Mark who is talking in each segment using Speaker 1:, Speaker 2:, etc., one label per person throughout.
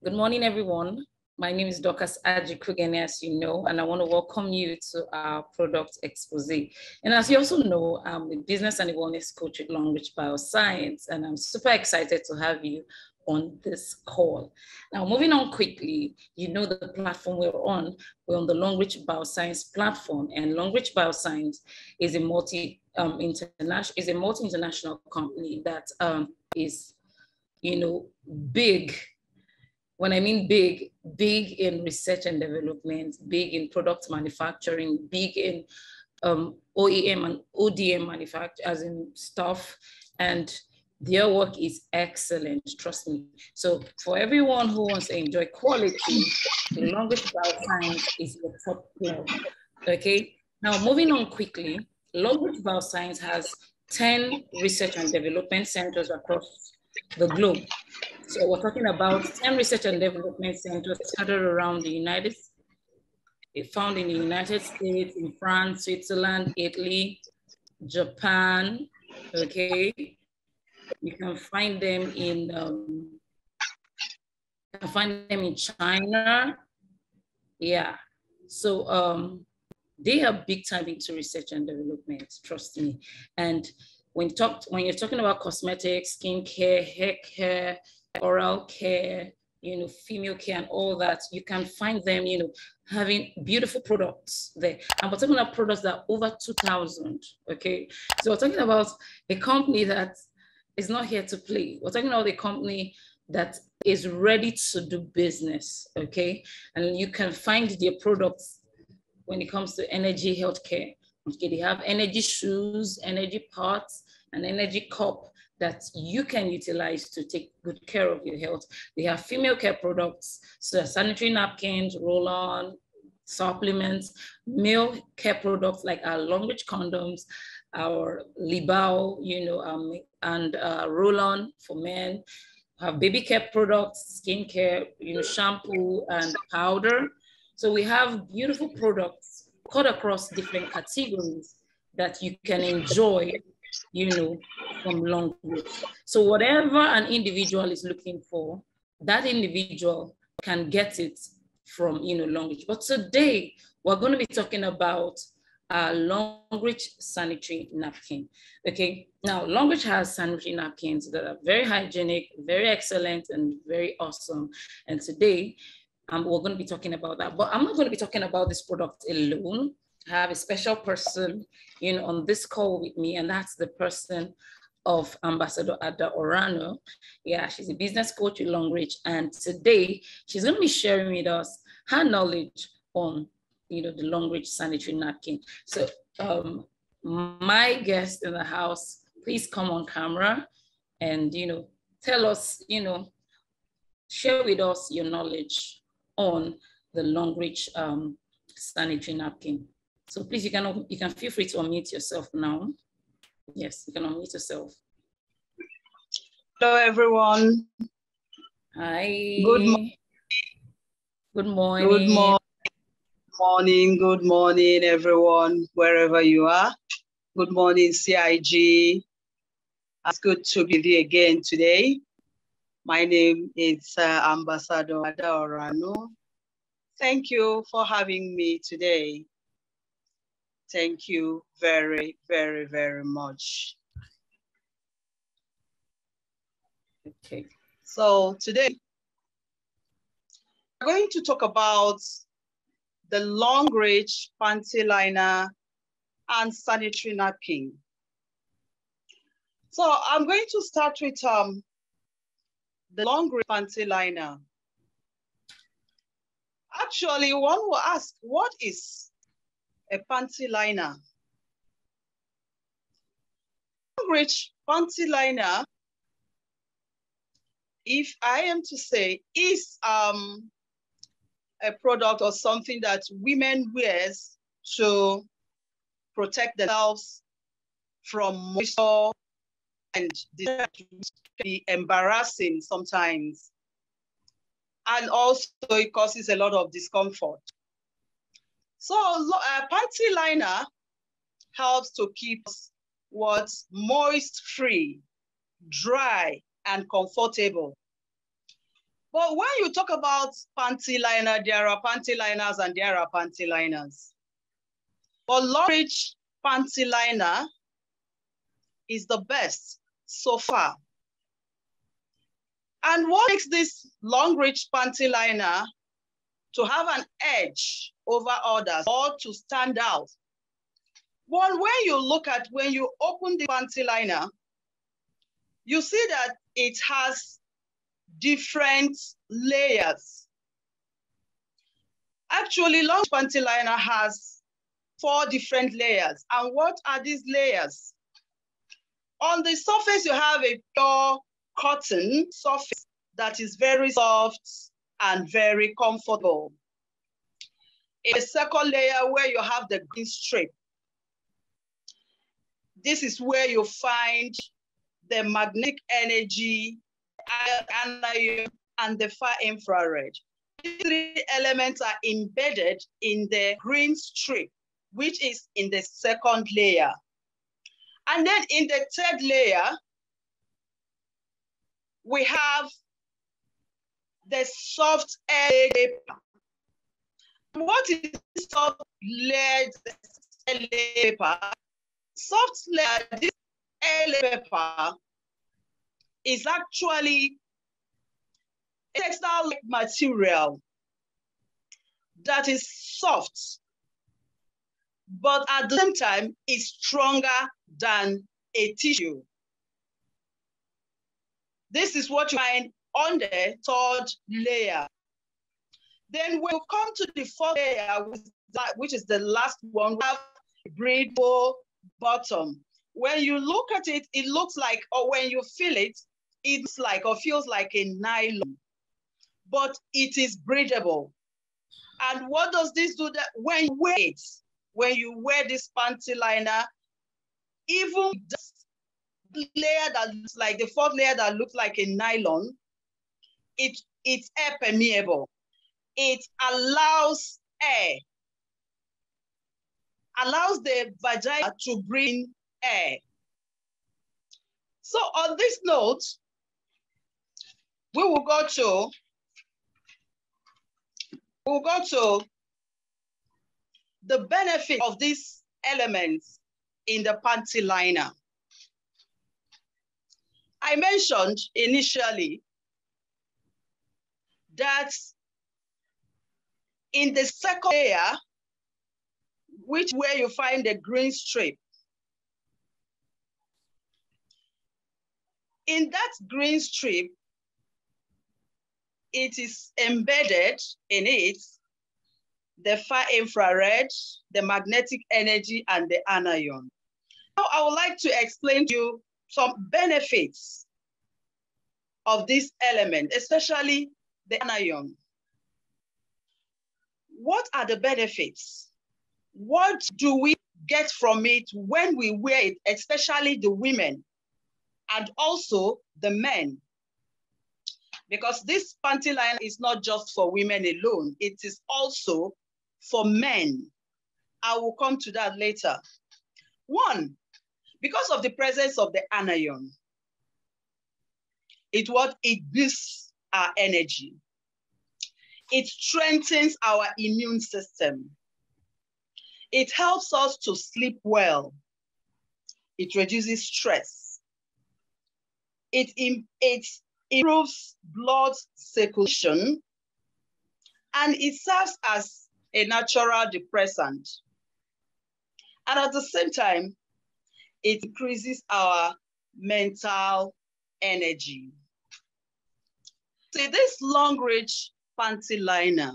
Speaker 1: Good morning, everyone. My name is Dr. CIG, as you know, and I want to welcome you to our product expose. And as you also know, I'm a business and a wellness coach at Longrich Bioscience, and I'm super excited to have you on this call. Now, moving on quickly, you know the platform we're on. We're on the Longrich Bioscience platform, and Longrich Bioscience is a multi-international company that is, big. When I mean big, big in research and development, big in product manufacturing, big in OEM and ODM manufacture, as in stuff, and their work is excellent, trust me. So for everyone who wants to enjoy quality, the Longrich Bioscience is your top club, okay? Now, moving on quickly, Longrich Bioscience has 10 research and development centers across the globe. So we're talking about 10 research and development centers scattered around the found in the United States, in France, Switzerland, Italy, Japan, okay? You can find them in, China, yeah. So they are big time into research and development, trust me. And when you're talking about cosmetics, skincare, hair care, oral care, female care and all that, you can find them, having beautiful products there. And we're talking about products that are over 2,000, okay? So we're talking about a company that is not here to play. We're talking about a company that is ready to do business, okay? And you can find their products when it comes to energy healthcare. Okay, they have energy shoes, energy pots, and energy cup that you can utilize to take good care of your health. They have female care products, so sanitary napkins, roll-on, supplements, male care products like our Longrich condoms, our Libao, and roll-on for men. Have baby care products, skincare, shampoo and powder. So we have beautiful products cut across different categories that you can enjoy, from Longrich. So whatever an individual is looking for, that individual can get it from, Longrich. But today we're going to be talking about Longrich sanitary napkin. Okay, now Longrich has sanitary napkins that are very hygienic, very excellent, and very awesome. And today, we're going to be talking about that. But I'm not going to be talking about this product alone. I have a special person, on this call with me, and that's the person of Ambassador Ada Orano. Yeah, she's a business coach at Longrich, and today she's going to be sharing with us her knowledge on, the Longrich sanitary napkin. So, my guest in the house, please come on camera and, tell us, share with us your knowledge on the Longrich sanitary napkin. So please, you can feel free to unmute yourself now. Yes, you can unmute yourself.
Speaker 2: Hello, everyone.
Speaker 1: Hi.
Speaker 2: Good morning.
Speaker 1: Good morning.
Speaker 2: Good morning, everyone, wherever you are. Good morning, CIG. It's good to be there again today. My name is Ambassador Ada Orano. Thank you for having me today. Thank you very, very, very much.
Speaker 1: Okay.
Speaker 2: So today, we're going to talk about the Longrich panty liner and sanitary napkin. So I'm going to start with the Longrich panty liner. Actually, one will ask, what is a panty liner? Longrich panty liner, if I am to say, is a product or something that women wears to protect themselves from moisture, and this can be embarrassing sometimes. And also it causes a lot of discomfort. So a panty liner helps to keep us moist free, dry, and comfortable. But when you talk about panty liner, there are panty liners and there are panty liners. But Longrich panty liner is the best so far. And what makes this Longrich panty liner to have an edge over others or to stand out? Well, when you open the panty liner, you see that it has different layers. Actually, Longrich panty liner has 4 different layers. And what are these layers? On the surface, you have a pure cotton surface that is very soft and very comfortable. In the second layer where you have the green strip, this is where you find the magnetic energy, anion, and the far infrared. These 3 elements are embedded in the green strip, which is in the second layer. And then in the third layer, we have the soft air paper. What is soft layer paper? Soft layer, this air paper is actually a textile material that is soft, but at the same time is stronger than a tissue. This is what you find on the third layer. Then we'll come to the fourth layer, which is the last one. We have breathable bottom. When you look at it, it looks like, or when you feel it, it's like or feels like a nylon, but it is breathable. And what does this do? That when you wear this panty liner, even the layer that looks like the fourth layer that looks like a nylon, it's air permeable. It allows the vagina to breathe air. So on this note, we will go to the benefit of these elements in the panty liner. I mentioned initially that in the second layer, where you find the green strip, in that green strip, it is embedded in it the far infrared, the magnetic energy, and the anion. Now, I would like to explain to you some benefits of this element, especially the anion. What are the benefits? What do we get from it when we wear it, especially the women and also the men? Because this panty liner is not just for women alone, it is also for men. I will come to that later. One, because of the presence of the anion, it boosts our energy. It strengthens our immune system. It helps us to sleep well. It reduces stress. It improves blood circulation, and it serves as a natural depressant. And at the same time, it increases our mental energy. See, this Longrich panty liner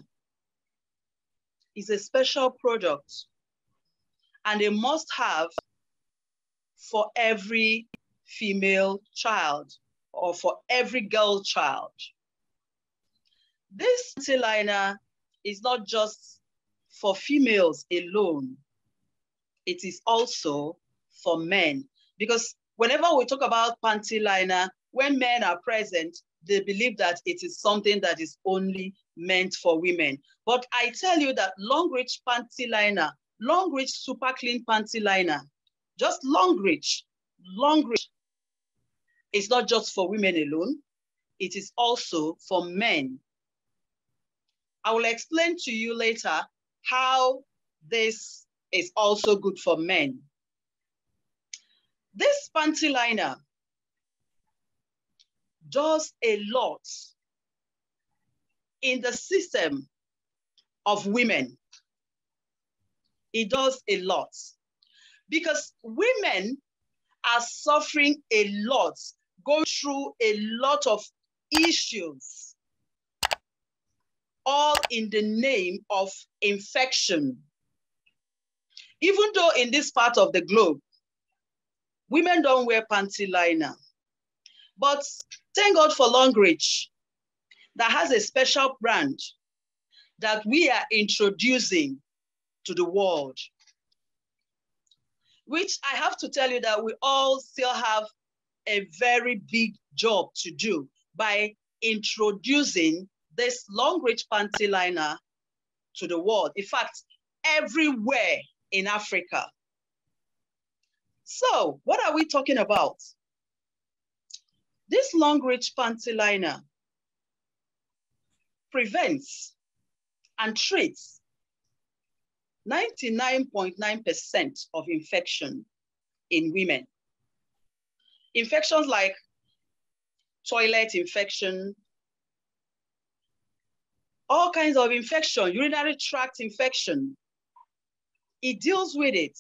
Speaker 2: is a special product and a must-have for every female child or for every girl child. This panty liner is not just for females alone. It is also for men, because whenever we talk about panty liner, when men are present, they believe that it is something that is only meant for women. But I tell you that Longrich panty liner, Longrich super clean panty liner, just Longrich is not just for women alone. it is also for men. I will explain to you later how this is also good for men. This panty liner does a lot in the system of women. It does a lot because women are suffering a lot, going through a lot of issues, all in the name of infection. Even though in this part of the globe, women don't wear panty liner, but thank God for Longrich that has a special brand that we are introducing to the world, which I have to tell you that we all still have a very big job to do by introducing this Longrich panty liner to the world. In fact, everywhere in Africa. So what are we talking about? This Longrich panty liner prevents and treats 99.9% of infection in women. Infections like toilet infection, all kinds of infection, urinary tract infection. It deals with it.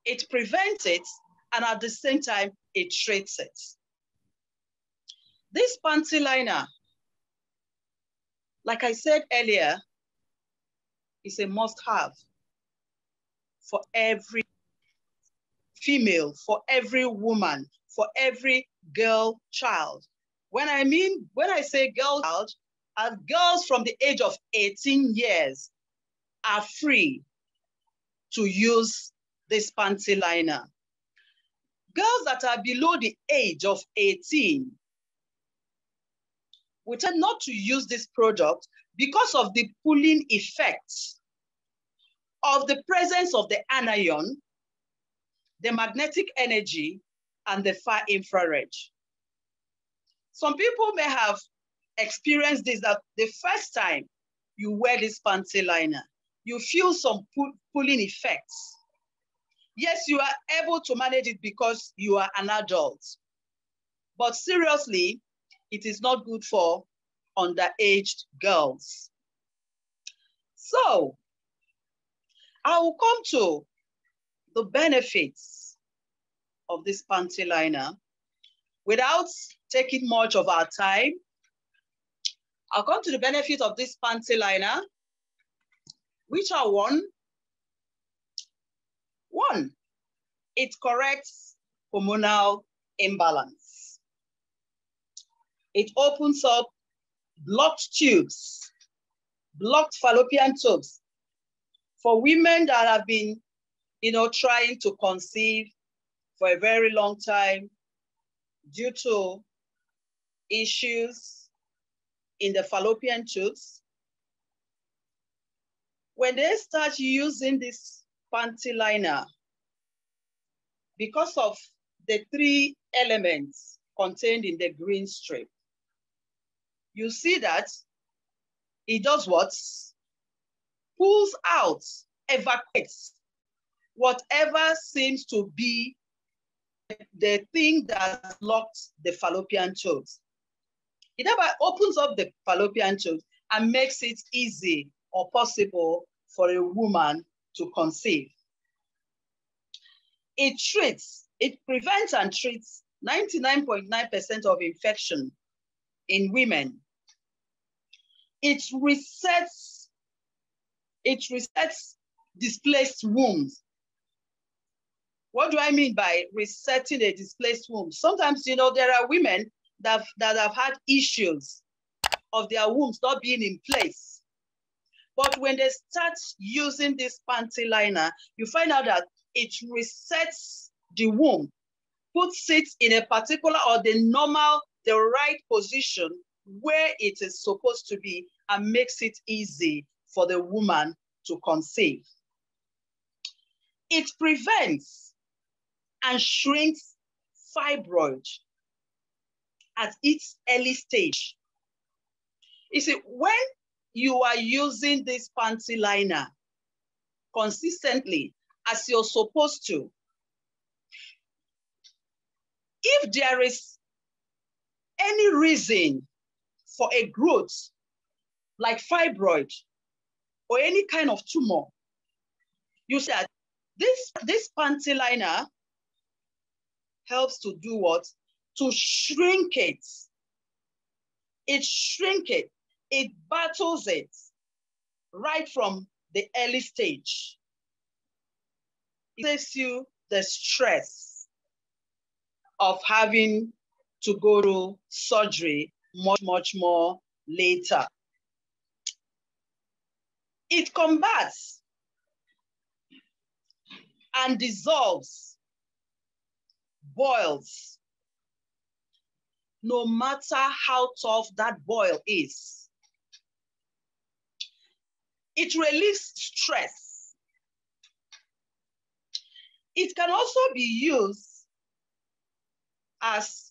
Speaker 2: It prevents it, and at the same time, it treats it. This panty liner, like I said earlier, is a must-have for every female, for every woman, for every girl child. When I say girl child, girls from the age of 18 years are free to use this panty liner. Girls that are below the age of 18, we tend not to use this product because of the pulling effects of the presence of the anion, the magnetic energy, and the far infrared. Some people may have experienced this, that the first time you wear this panty liner, you feel some pulling effects. Yes, you are able to manage it because you are an adult. But seriously, it is not good for underaged girls. So, I will come to the benefits of this panty liner without taking much of our time. I'll come to the benefits of this panty liner, which are one, it corrects hormonal imbalance. It opens up blocked tubes, blocked fallopian tubes for women that have been, trying to conceive for a very long time due to issues in the fallopian tubes. When they start using this panty liner, because of the 3 elements contained in the green strip, you see that it does what? Pulls out, evacuates whatever seems to be the thing that locks the fallopian tubes. It thereby opens up the fallopian tubes and makes it easy or possible for a woman to conceive. It prevents and treats 99.9% of infection in women. It resets displaced wombs. What do I mean by resetting a displaced womb? Sometimes, there are women that have had issues of their wombs not being in place. But when they start using this panty liner, you find out that it resets the womb, puts it in a particular or the right position where it is supposed to be, and makes it easy for the woman to conceive. It prevents and shrinks fibroid. at its early stage. You see, when you are using this panty liner consistently as you're supposed to, if there is any reason for a growth like fibroid or any kind of tumor, you see that this panty liner helps to do what? To shrink it. It shrinks it. It battles it right from the early stage. It saves you the stress of having to go to surgery much more later. It combats and dissolves boils, no matter how tough that boil is. It relieves stress. It can also be used as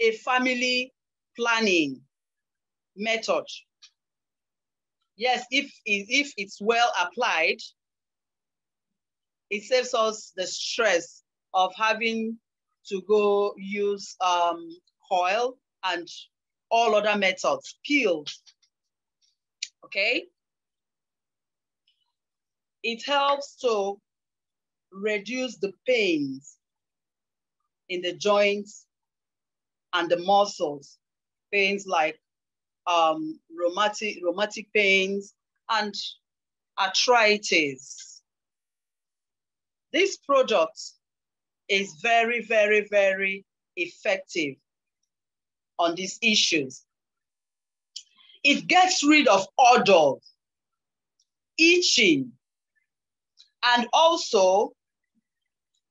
Speaker 2: a family planning method. Yes, if it's well applied, it saves us the stress of having to go use coil and all other methods, pills, okay? It helps to reduce the pains in the joints and the muscles, pains like rheumatic pains and arthritis. This product is very, very, very effective on these issues. It gets rid of odor, itching, and also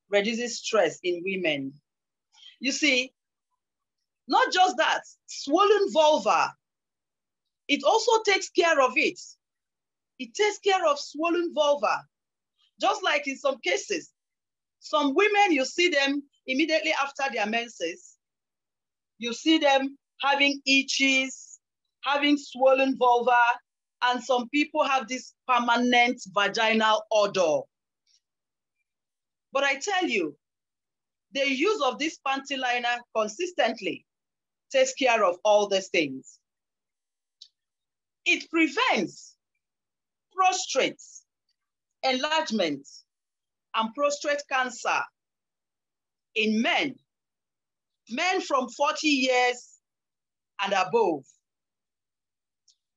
Speaker 2: reduces stress in women. You see, not just that, swollen vulva, it also takes care of it. It takes care of swollen vulva. Just like in some cases, some women, you see them immediately after their menses, you see them having itches, having swollen vulva, and some people have this permanent vaginal odor. But I tell you, the use of this panty liner consistently takes care of all these things. It prevents prostate enlargement and prostate cancer in men from 40 years and above.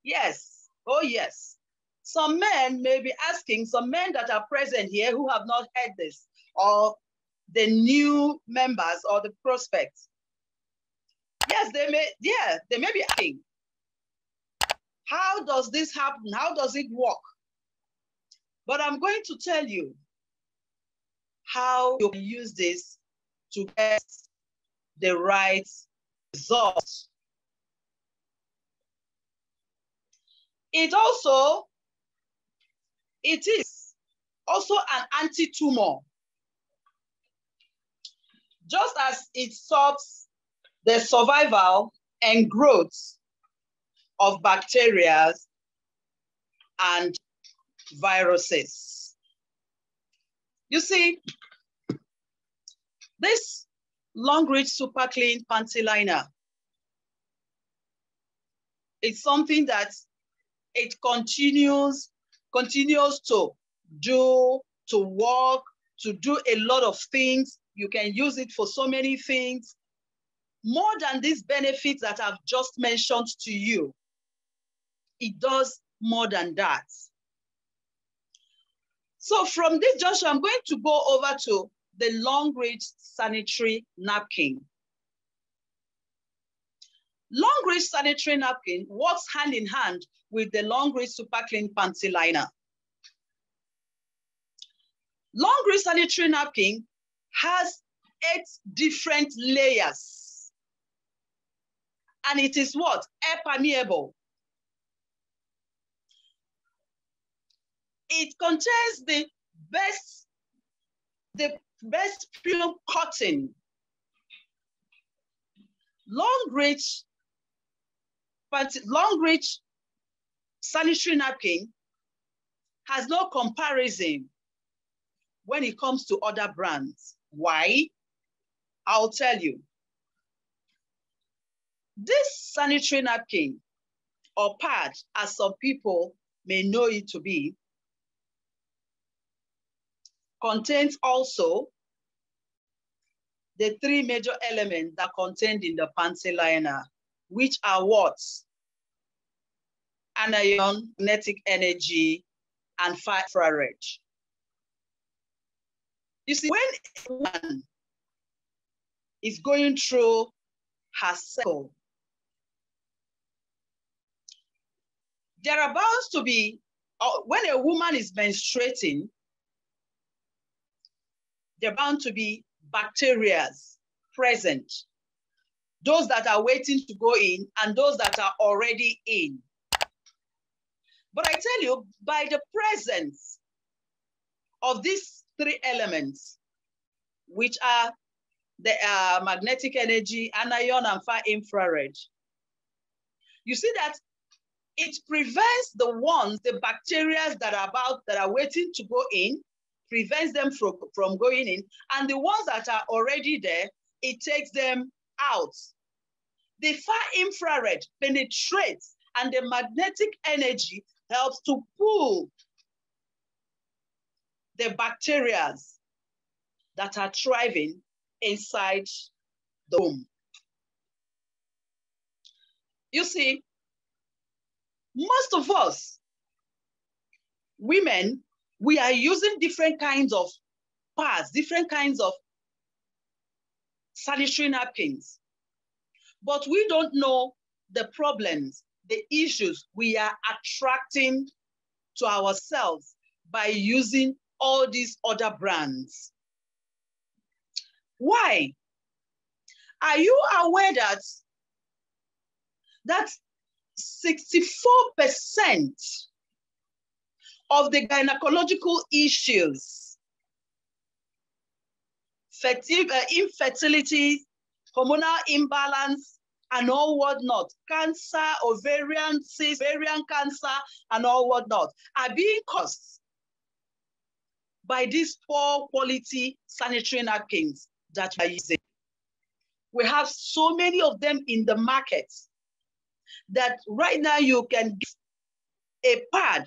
Speaker 2: Yes, oh yes. Some men may be asking, some men that are present here who have not heard this, or the new members or the prospects. Yes, they may be asking, how does this happen? How does it work? But I'm going to tell you how you can use this to get the right results. It is also an anti-tumor. Just as it stops the survival and growth of bacteria and viruses. You see, this Longrich Super Clean Panty Liner, it's something that it continues to do, to work, to do a lot of things. You can use it for so many things. More than these benefits that I've just mentioned to you, it does more than that. So from this junction, I'm going to go over to the Longrich Sanitary Napkin. Longrich Sanitary Napkin works hand in hand with the Longrich Super Clean Panty Liner. Longrich Sanitary Napkin has 8 different layers. And it is what? Air permeable. It contains the best pure cotton Longrich sanitary napkin has no comparison when it comes to other brands. Why? I'll tell you. This sanitary napkin or pad, as some people may know it to be, contains also the three major elements that are contained in the Panty liner, which are what? Anion, kinetic energy, and far infrared. You see, when a woman is going through her cycle, there are bound to be, when a woman is menstruating, there are bound to be bacteria present, those that are waiting to go in and those that are already in. But I tell you, by the presence of these three elements, which are the magnetic energy, anion, and far infrared, you see that it prevents the bacteria that are waiting to go in, prevents them from going in, and the ones that are already there, it takes them out. The far infrared penetrates, and the magnetic energy helps to pull the bacteria that are thriving inside the womb. You see, most of us, women, we are using different kinds of pads, different kinds of sanitary napkins, but we don't know the problems, the issues we are attracting to ourselves by using all these other brands. Why? Are you aware that 64% of the gynecological issues, infertility, hormonal imbalance, and all whatnot, cancer, ovarian cyst, ovarian cancer, and all whatnot, are being caused by these poor quality sanitary napkins that we are using. We have so many of them in the market that right now you can get a pad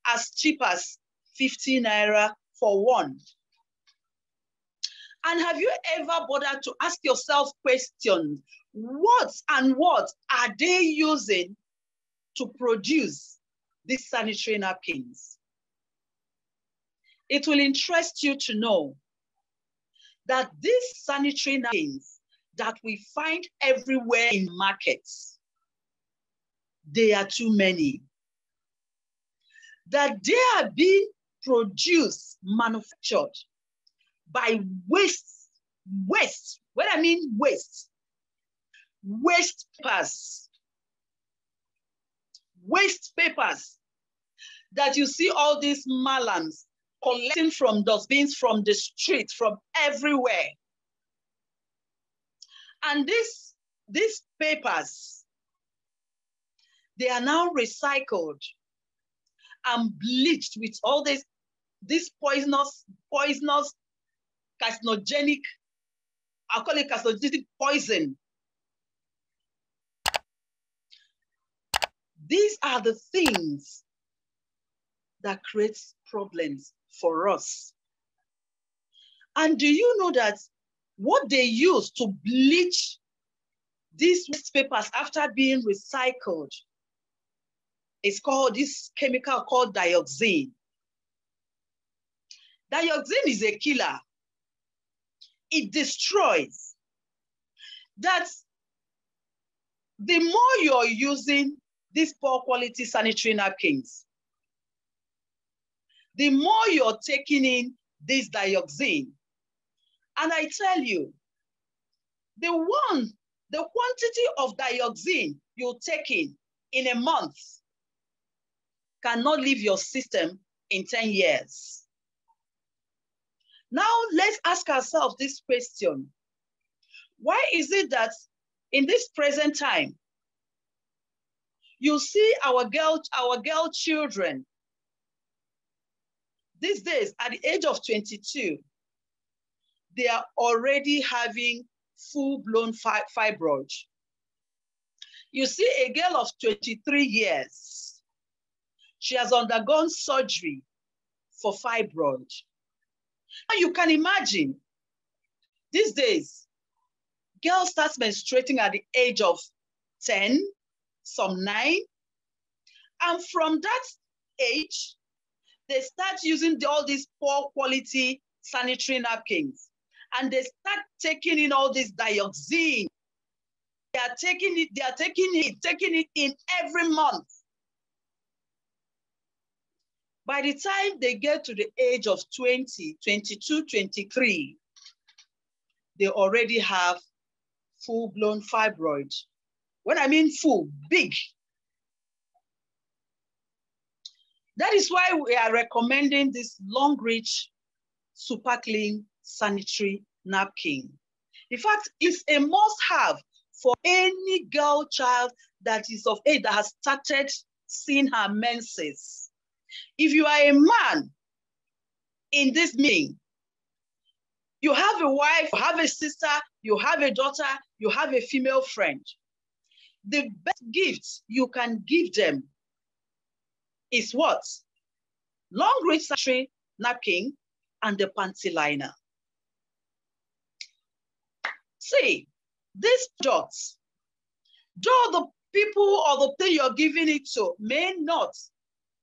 Speaker 2: as cheap as 50 naira for one. And have you ever bothered to ask yourself questions? What are they using to produce these sanitary napkins? It will interest you to know that these sanitary napkins that we find everywhere in markets, they are too many. That they are being produced, manufactured by waste. When I mean waste papers. Waste papers that you see all these malams collecting from dustbins, from the street, from everywhere. And these papers, they are now recycled and bleached with all this poisonous, carcinogenic, I'll call it carcinogenic poison. These are the things that create problems for us. And do you know that what they use to bleach these waste papers after being recycled is called this chemical called dioxin. Dioxin is a killer. It destroys. That the more you're using these poor quality sanitary napkins, the more you're taking in this dioxin. And I tell you, the quantity of dioxin you're taking in a month cannot leave your system in 10 years. Now let's ask ourselves this question. Why is it that in this present time, you see our girl children these days at the age of 22, they are already having full-blown fibroid. You see a girl of 23 years, she has undergone surgery for fibroid. And you can imagine, these days, girls start menstruating at the age of 10, some 9. And from that age, they start using all these poor quality sanitary napkins. And they start taking in all this dioxin. They are taking it in every month. By the time they get to the age of 20, 22, 23, they already have full-blown fibroid. When I mean full, big. That is why we are recommending this Longrich Super Clean Sanitary Napkin. In fact, it's a must-have for any girl child that is of age that has started seeing her menses. If you are a man in this meeting, you have a wife, you have a sister, you have a daughter, you have a female friend, the best gift you can give them is what? Longrich Sanitary Napkin and the panty liner. See, these products, though the people or the thing you're giving it to may not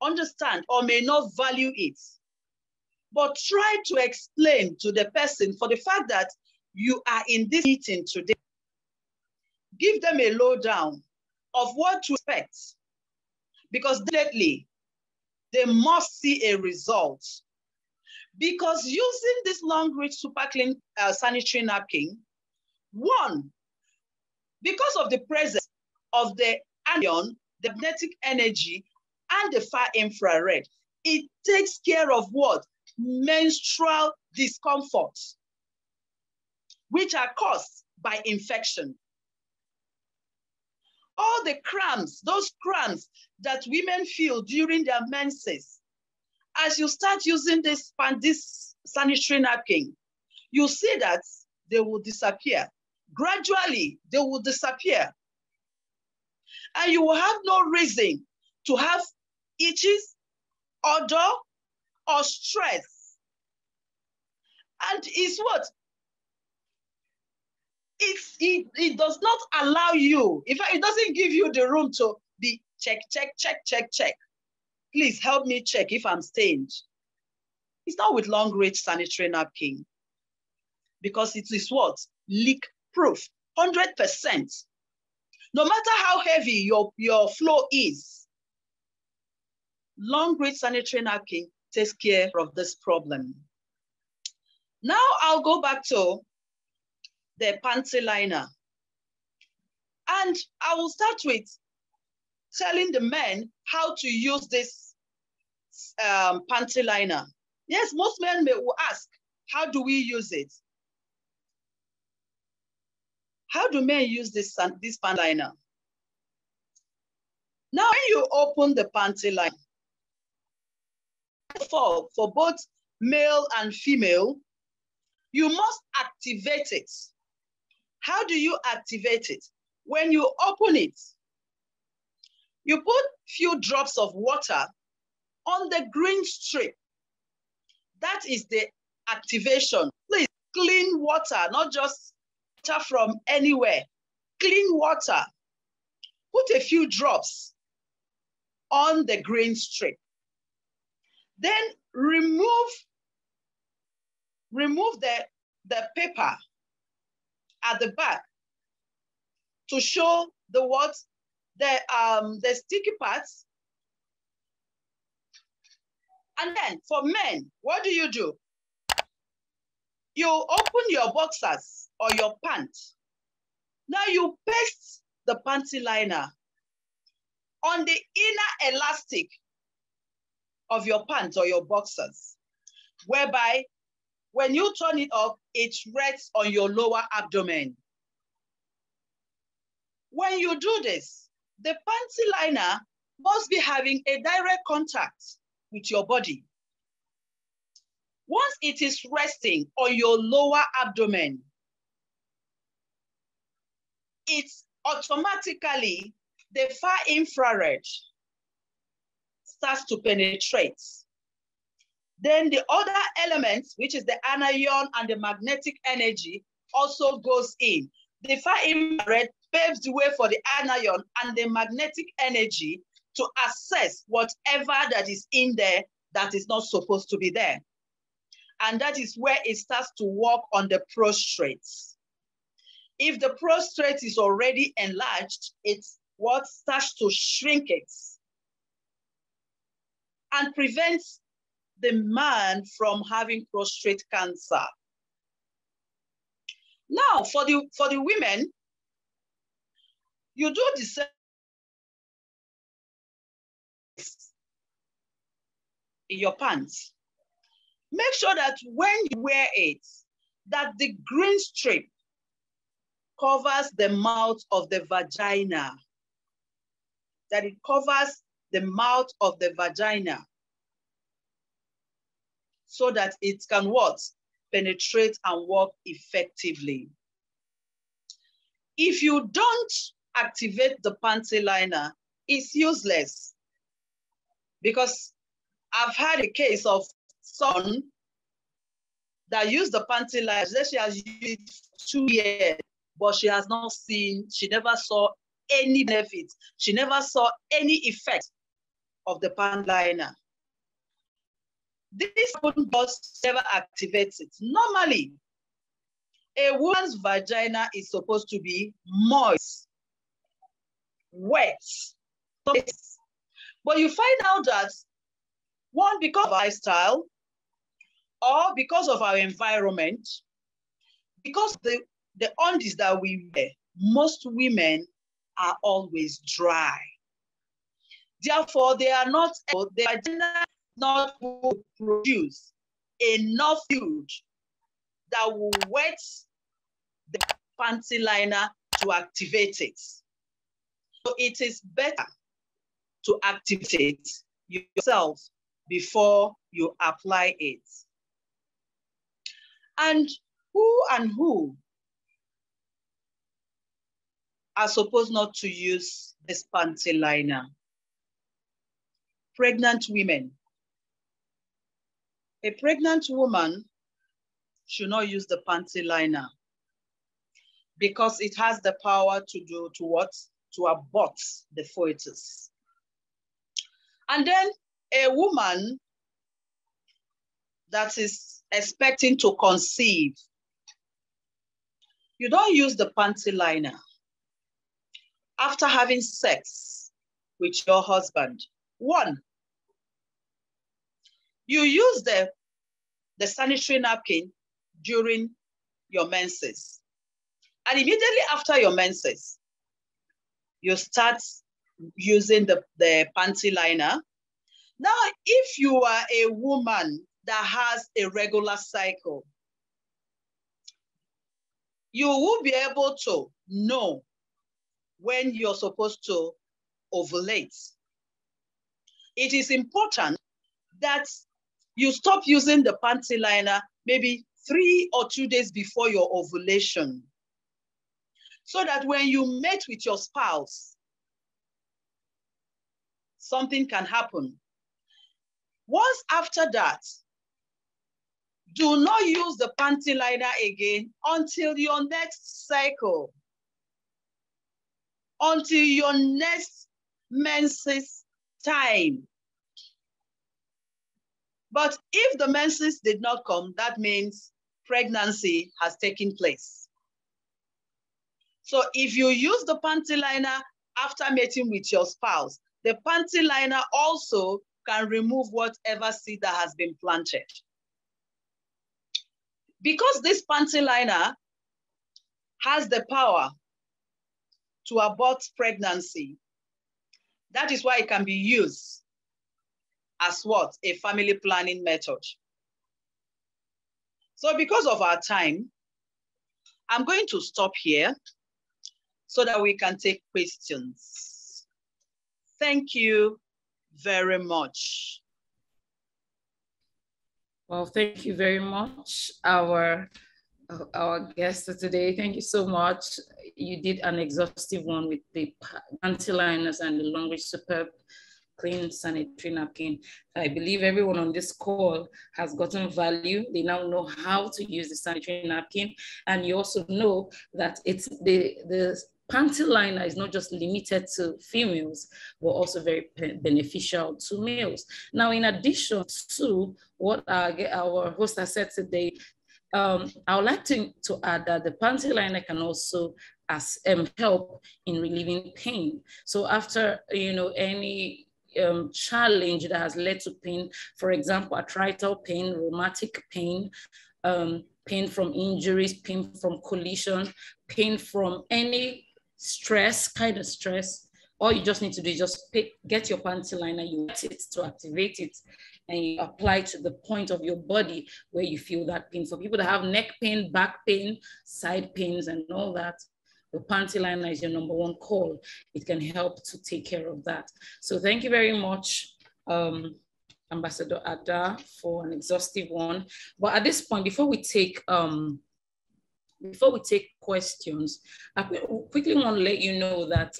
Speaker 2: understand or may not value it, but try to explain to the person for the fact that you are in this meeting today. Give them a lowdown of what to expect, because definitely they must see a result. Because using this Longrich Super Clean Sanitary Napkin, one, because of the presence of the anion, the magnetic energy, and the far infrared, it takes care of what? Menstrual discomfort, which are caused by infection. All the cramps, those cramps that women feel during their menses, as you start using this sanitary napkin, you see that they will disappear. Gradually, they will disappear. And you will have no reason to have itches, odor, or stress. And it's what? It does not allow you, in fact, it doesn't give you the room to be check. Please help me check if I'm stained. It's not with Longrich Sanitary Napkin, because it is what? Leak proof, 100%. No matter how heavy your flow is, Longrich Sanitary Napkin takes care of this problem. Now I'll go back to the panty liner. And I will start with telling the men how to use this panty liner. Yes, most men will ask, how do we use it? How do men use this panty liner? Now, when you open the panty liner, for both male and female, you must activate it. How do you activate it? When you open it, you put few drops of water on the green strip. That is the activation. Please, clean water, not just water from anywhere. Clean water. Put a few drops on the green strip. Then remove the paper at the back to show the sticky parts. And then for men, what do? You open your boxers or your pants. Now you paste the panty liner on the inner elastic of your pants or your boxers, whereby when you turn it up, it rests on your lower abdomen. When you do this, the panty liner must be having a direct contact with your body. Once it is resting on your lower abdomen, it's automatically the far infrared starts to penetrate. Then the other elements, which is the anion and the magnetic energy, also goes in. The far infrared paves the way for the anion and the magnetic energy to access whatever that is in there that is not supposed to be there. And that is where it starts to work on the prostate. If the prostate is already enlarged, it's what starts to shrink it and prevents the man from having prostate cancer. Now, for the women, you do the same in your pants. Make sure that when you wear it, that the green strip covers the mouth of the vagina, that it covers the mouth of the vagina so that it can what? Penetrate and work effectively. If you don't activate the panty liner, it's useless. Because I've had a case of someone that used the panty liner. She has used it for 2 years, but she has not seen, she never saw any benefit. She never saw any effect of the panty liner. This just never activates it. Normally, a woman's vagina is supposed to be moist, wet. But you find out that, one, because of our lifestyle, or because of our environment, because the undies that we wear, most women are always dry. Therefore, they are not, the vagina not produce enough fluid that will wet the panty liner to activate it. So it is better to activate it yourself before you apply it. And who are supposed not to use this panty liner? Pregnant women. A pregnant woman should not use the panty liner because it has the power to what? To abort the fetus. And then a woman that is expecting to conceive, you don't use the panty liner after having sex with your husband. One, you use the sanitary napkin during your menses. And immediately after your menses, you start using the panty liner. Now, if you are a woman that has a regular cycle, you will be able to know when you're supposed to ovulate. It is important that you stop using the panty liner maybe 3 or 2 days before your ovulation, so that when you mate with your spouse, something can happen. Once after that, do not use the panty liner again until your next cycle, until your next menses time. But if the menses did not come, that means pregnancy has taken place. So if you use the panty liner after mating with your spouse, the panty liner also can remove whatever seed that has been planted. Because this panty liner has the power to abort pregnancy, that is why it can be used as what? A family planning method. So because of our time, I'm going to stop here. so that we can take questions. Thank you very much.
Speaker 1: Well, thank you very much, our guest for today. Thank you so much. You did an exhaustive one with the panty liners and the Longrich Superb Clean Sanitary Napkin. I believe everyone on this call has gotten value. They now know how to use the sanitary napkin. And you also know that it's the panty liner is not just limited to females, but also very beneficial to males. Now, in addition to what our host has said today, I would like to add that the panty liner can also help in relieving pain. So after, any challenge that has led to pain, for example, arthritis pain, rheumatic pain, pain from injuries, pain from collision, pain from any kind of stress, all you just need to do is just get your panty liner, you wet it to activate it, and you apply to the point of your body where you feel that pain. For people that have neck pain, back pain, side pains, and all that, the panty liner is your number one call. It can help to take care of that. So thank you very much, Ambassador Ada, for an exhaustive one. But at this point, before we take questions, I quickly want to let you know that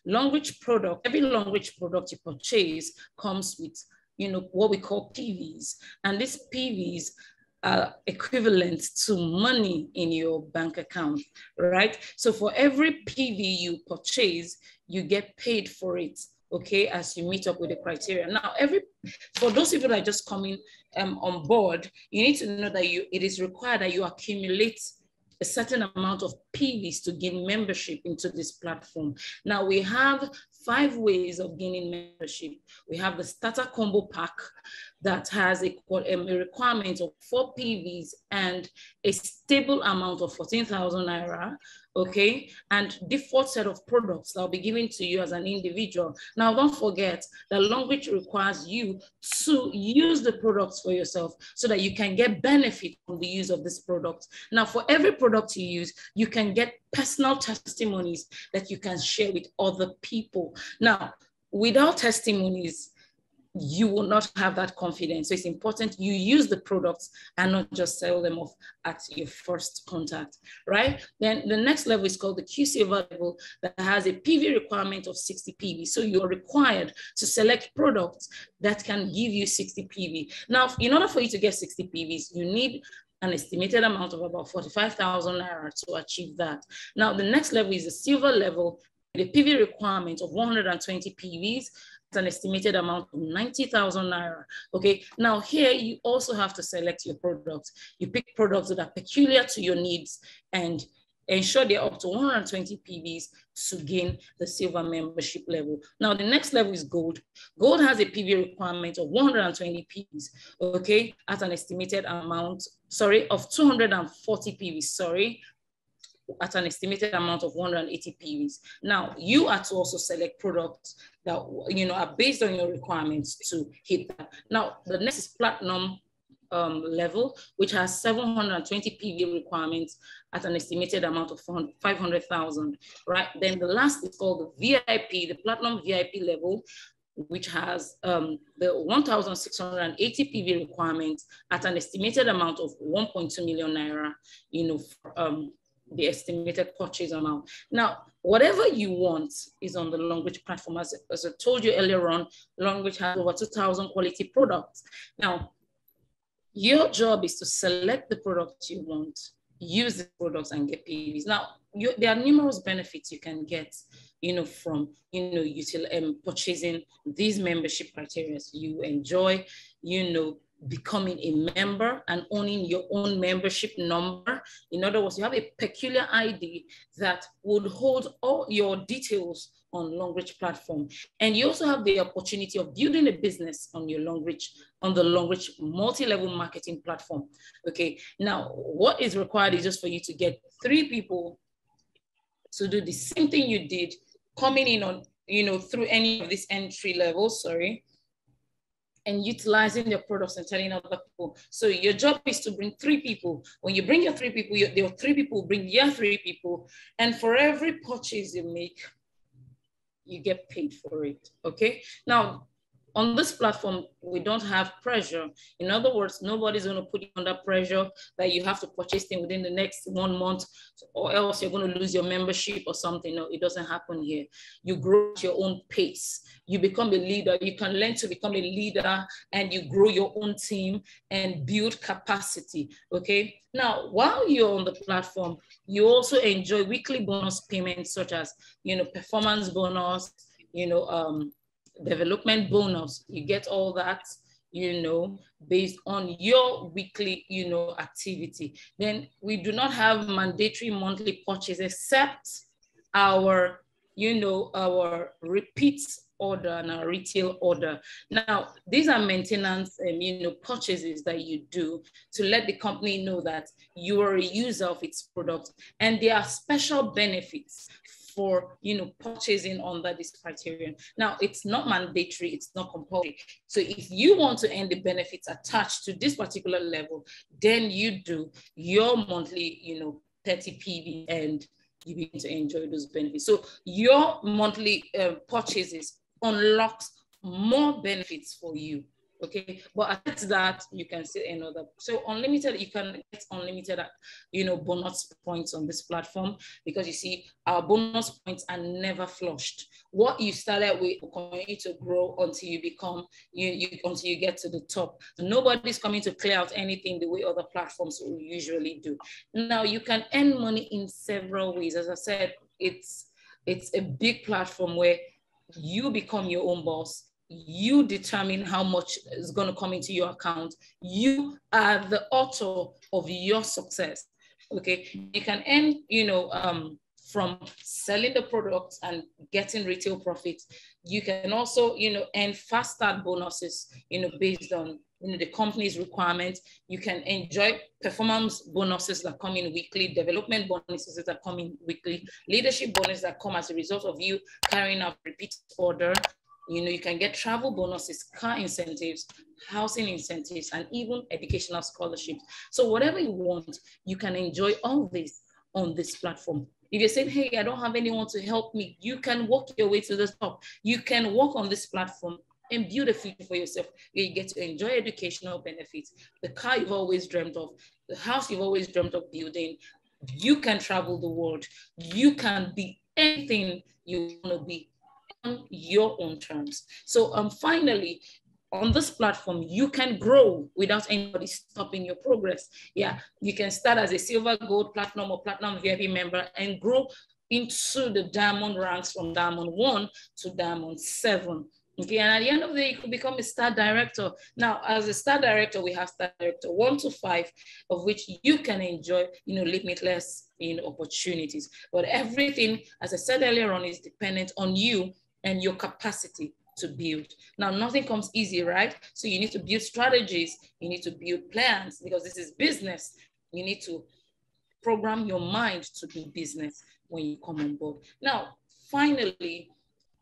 Speaker 1: Longrich product, every Longrich product you purchase comes with, what we call PVs. And these PVs are equivalent to money in your bank account, right? So for every PV you purchase, you get paid for it, okay, as you meet up with the criteria. Now, for those people that are just coming on board, you need to know that it is required that you accumulate a certain amount of PVs to gain membership into this platform. Now, we have 5 ways of gaining membership. We have the starter combo pack that has a requirement of 4 PVs and a stable amount of 14,000 Naira, okay? And default set of products that will be given to you as an individual. Now, don't forget that Longrich requires you to use the products for yourself so that you can get benefit from the use of this product. Now, for every product you use, you can get personal testimonies that you can share with other people. Now, without testimonies, you will not have that confidence. So it's important you use the products and not just sell them off at your first contact, right? Then the next level is called the Q Silver level that has a PV requirement of 60 PV. So you're required to select products that can give you 60 PV. Now, in order for you to get 60 PVs, you need an estimated amount of about 45,000 Naira to achieve that. Now, the next level is the Silver level, with a PV requirement of 120 PVs, an estimated amount of 90,000 Naira. Okay, now here you also have to select your products. You pick products that are peculiar to your needs and ensure they're up to 120 PVs to gain the silver membership level. Now, the next level is gold. Gold has a PV requirement of 120 PVs, okay, at an estimated amount, of 240 PVs, at an estimated amount of 180 PVs. Now, you are to also select products that are based on your requirements to hit that. Now, the next is platinum level, which has 720 PV requirements at an estimated amount of 500,000, right? Then the last is called the VIP, the platinum VIP level, which has the 1,680 PV requirements at an estimated amount of 1.2 million Naira, the estimated purchase amount. Now, whatever you want is on the Longrich platform. As I told you earlier on, Longrich has over 2,000 quality products. Now, your job is to select the products you want, use the products and get PVs. Now, there are numerous benefits you can get, from, purchasing these membership criteria. You enjoy, becoming a member and owning your own membership number. In other words, you have a peculiar ID that would hold all your details on Longrich platform. And you also have the opportunity of building a business on the Longrich multi-level marketing platform. Okay, now what is required is just for you to get 3 people to do the same thing you did, coming in on, through any of these entry levels, and utilizing your products and telling other people. So your job is to bring 3 people. When you bring your 3 people, your 3 people bring your 3 people. And for every purchase you make, you get paid for it, okay? Now, on this platform, we don't have pressure. In other words, nobody's going to put you under pressure that you have to purchase things within the next 1 month, or else you're going to lose your membership or something. No, it doesn't happen here. You grow at your own pace. You become a leader. You can learn to become a leader, and you grow your own team and build capacity, okay? Now, while you're on the platform, you also enjoy weekly bonus payments such as, performance bonus, development bonus. You get all that, based on your weekly, activity. Then we do not have mandatory monthly purchase except our, our repeat order and our retail order. Now, these are maintenance, purchases that you do to let the company know that you are a user of its product, and there are special benefits for purchasing under this criterion. Now, it's not mandatory, it's not compulsory. So if you want to earn the benefits attached to this particular level, then you do your monthly 30 PV, and you begin to enjoy those benefits. So your monthly purchases unlocks more benefits for you. Okay, but at that, you can see another. So unlimited, you can get unlimited, bonus points on this platform, because you see, our bonus points are never flushed. What you started with will continue to grow until you become, until you get to the top. Nobody's coming to clear out anything the way other platforms will usually do. Now, you can earn money in several ways. As I said, it's a big platform where you become your own boss. You determine how much is going to come into your account. You are the author of your success. Okay, you can earn, from selling the products and getting retail profits. You can also, earn fast start bonuses, based on the company's requirements. You can enjoy performance bonuses that come in weekly, development bonuses that come in weekly, leadership bonuses that come as a result of you carrying out repeat order. You can get travel bonuses, car incentives, housing incentives, and even educational scholarships. So whatever you want, you can enjoy all this on this platform. If you're saying, hey, I don't have anyone to help me, you can work your way to the top. You can work on this platform and build a future for yourself where you get to enjoy educational benefits, the car you've always dreamt of, the house you've always dreamt of building. You can travel the world. You can be anything you want to be on your own terms. So finally, on this platform, you can grow without anybody stopping your progress. Yeah, you can start as a silver, gold, platinum, or platinum VIP member and grow into the diamond ranks from diamond 1 to diamond 7. Okay, and at the end of the day, you could become a star director. Now, as a star director, we have star director 1 to 5, of which you can enjoy, limitless, opportunities. But everything, as I said earlier on, is dependent on you and your capacity to build. Now, nothing comes easy, right? So you need to build strategies. You need to build plans, because this is business. You need to program your mind to do business when you come on board. Now, finally,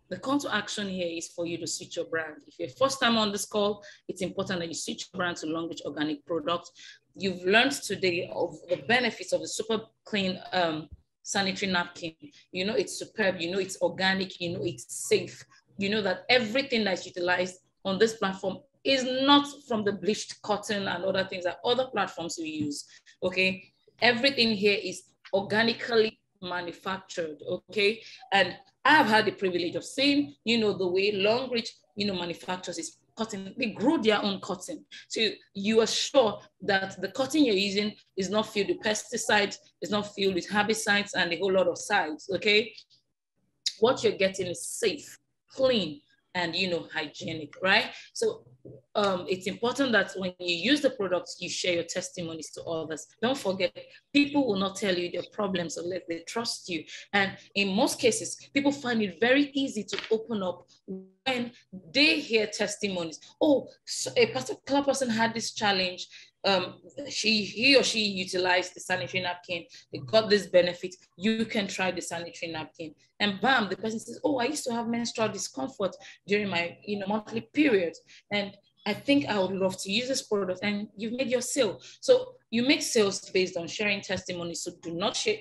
Speaker 1: the call to action here is for you to switch your brand. If you're first time on this call, it's important that you switch your brand to Longrich organic products. You've learned today of the benefits of the super clean sanitary napkin. It's superb, it's organic, it's safe. That everything that's utilized on this platform is not from the bleached cotton and other things that other platforms we use, okay? Everything here is organically manufactured, okay? And I've had the privilege of seeing, the way Longrich, manufactures its cotton. They grow their own cotton. So you are sure that the cotton you're using is not filled with pesticides, is not filled with herbicides and a whole lot of sides, okay? What you're getting is safe, clean, and hygienic, right? So it's important that when you use the products, you share your testimonies to others. Don't forget, people will not tell you their problems unless they trust you. And in most cases, people find it very easy to open up when they hear testimonies. Oh, so a particular person had this challenge. He or she utilized the sanitary napkin, they got this benefit, you can try the sanitary napkin. And bam, the person says, oh, I used to have menstrual discomfort during my monthly period. And I think I would love to use this product, and you've made your sale. So you make sales based on sharing testimonies. So do not share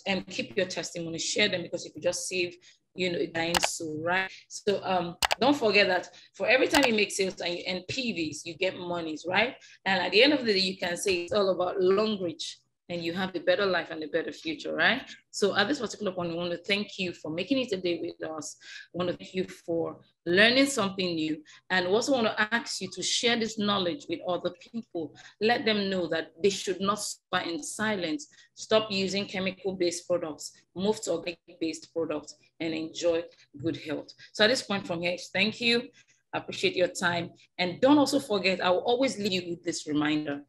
Speaker 1: and keep your testimonies, share them, because if you just save, you know, a dying soul, right? So don't forget that for every time you make sales and you earn PVs, you get monies, right? And at the end of the day, you can say it's all about Longrich, and you have a better life and a better future, right? So at this particular point, we want to thank you for making it a day with us. We want to thank you for learning something new. And we also want to ask you to share this knowledge with other people. Let them know that they should not suffer in silence. Stop using chemical-based products, move to organic-based products, and enjoy good health. So at this point from here, thank you. I appreciate your time. And don't also forget, I will always leave you with this reminder.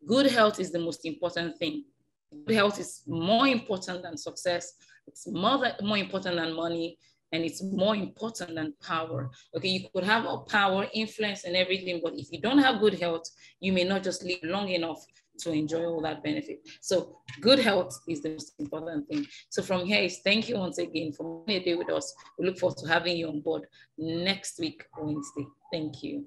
Speaker 1: Good health is the most important thing. Good health is more important than success. It's more important than money, and it's more important than power. Okay, you could have all power, influence, and everything, but if you don't have good health, you may not just live long enough to enjoy all that benefit. So good health is the most important thing. So from here is thank you once again for being a day with us. We look forward to having you on board next week, Wednesday. Thank you.